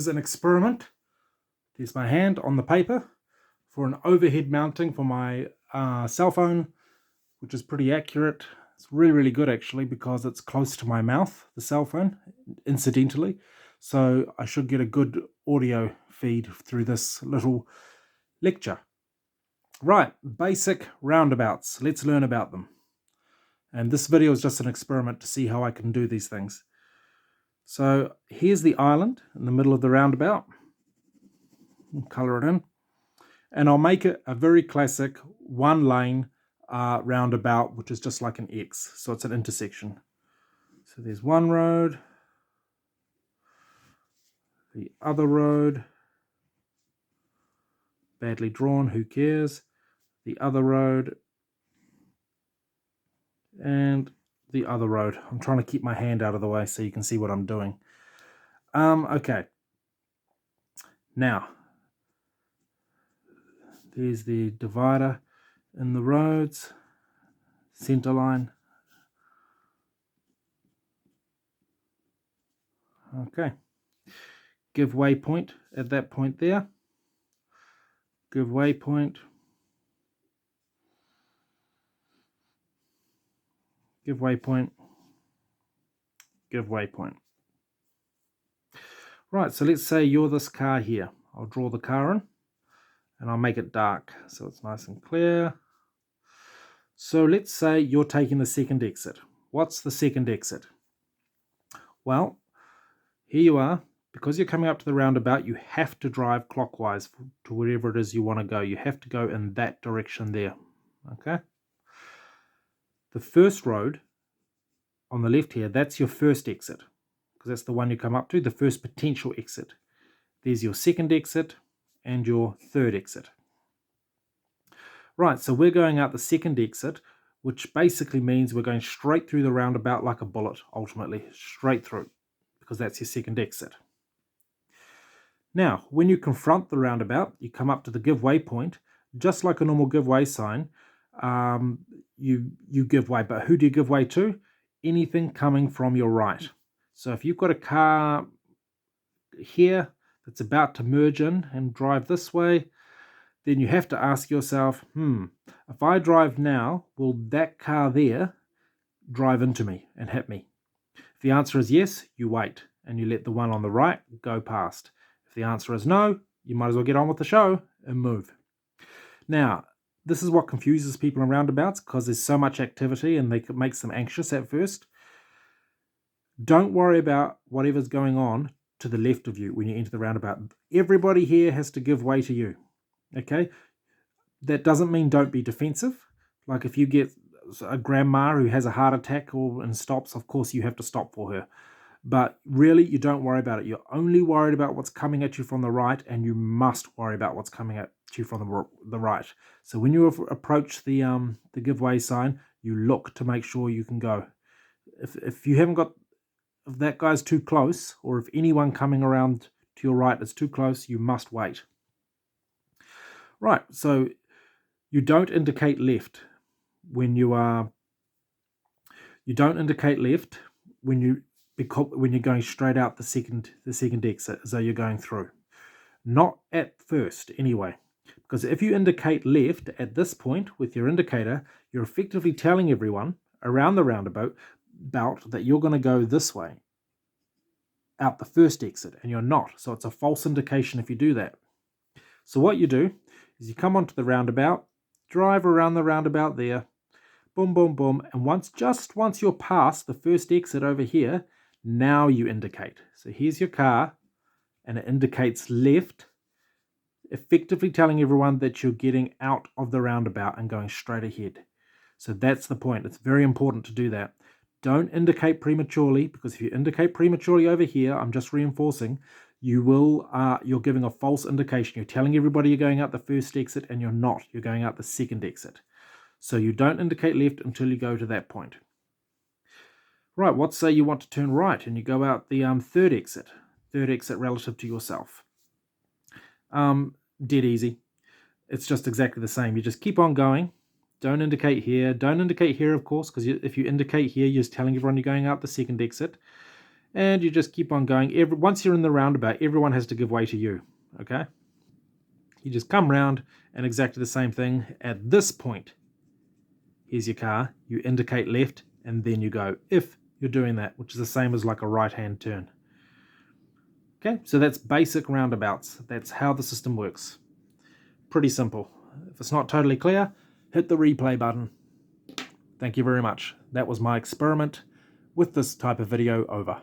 As an experiment, there's my hand on the paper for an overhead mounting for my cell phone, which is pretty accurate. It's really good actually, because it's close to my mouth, the cell phone, incidentally. So I should get a good audio feed through this little lecture. Right, basic roundabouts. Let's learn about them. And this video is just an experiment to see how I can do these things. So here's the island in the middle of the roundabout. I'll color it in. And I'll make it a very classic one lane roundabout, which is just like an X. So it's an intersection. So there's one road, the other road, badly drawn, who cares, the other road, and the other road. I'm trying to keep my hand out of the way so you can see what I'm doing. Okay. Now, there's the divider in the roads, center line. Okay. Give waypoint at that point there. Give waypoint. Give waypoint. Give waypoint. Right, so let's say you're this car here. I'll draw the car in and I'll make it dark so it's nice and clear. So let's say you're taking the second exit. What's the second exit? Well, here you are. Because you're coming up to the roundabout, you have to drive clockwise to wherever it is you want to go. You have to go in that direction there. Okay? The first road on the left here, that's your first exit, because that's the one you come up to, the first potential exit. There's your second exit and your third exit. Right, so we're going out the second exit, which basically means we're going straight through the roundabout like a bullet, ultimately, straight through, because that's your second exit. Now, when you confront the roundabout, you come up to the give way point, just like a normal give way sign, you give way. But who do you give way to? Anything coming from your right. So if you've got a car here that's about to merge in and drive this way, then you have to ask yourself, if I drive now, will that car there drive into me and hit me? If the answer is yes, you wait and you let the one on the right go past. If the answer is no, you might as well get on with the show and move. Now, this is what confuses people in roundabouts, because there's so much activity and it makes them anxious at first. Don't worry about whatever's going on to the left of you when you enter the roundabout. Everybody here has to give way to you. Okay? That doesn't mean don't be defensive. Like if you get a grandma who has a heart attack and stops, of course you have to stop for her. But really, you don't worry about it. You're only worried about what's coming at you from the right, and you must worry about what's coming at you from the right. So when you approach the giveaway sign, you look to make sure you can go. If you haven't got, if that guy's too close, or if anyone coming around to your right is too close, you must wait. Right, so you don't indicate left when you are. You don't indicate left when you're going straight out the second exit, as though you're going through. Not at first, anyway. Because if you indicate left at this point with your indicator, you're effectively telling everyone around the roundabout that you're going to go this way, out the first exit, and you're not. So it's a false indication if you do that. So what you do is you come onto the roundabout, drive around the roundabout there, boom, boom, boom, and once you're past the first exit over here, now you indicate. So here's your car, and it indicates left, effectively telling everyone that you're getting out of the roundabout and going straight ahead. So that's the point. It's very important to do that. Don't indicate prematurely, because if you indicate prematurely over here, I'm just reinforcing, you're giving a false indication. You're telling everybody you're going out the first exit, and you're not. You're going out the second exit. So you don't indicate left until you go to that point. Right, let's say you want to turn right and you go out the third exit relative to yourself. Dead easy. It's just exactly the same. You just keep on going. Don't indicate here. Don't indicate here, of course, because if you indicate here, you're just telling everyone you're going out the second exit. And you just keep on going. Once you're in the roundabout, everyone has to give way to you, okay? You just come round and exactly the same thing. At this point, here's your car. You indicate left and then you go, if you're doing that, which is the same as like a right-hand turn. Okay, so that's basic roundabouts. That's how the system works. Pretty simple. If it's not totally clear, hit the replay button. Thank you very much. That was my experiment with this type of video over.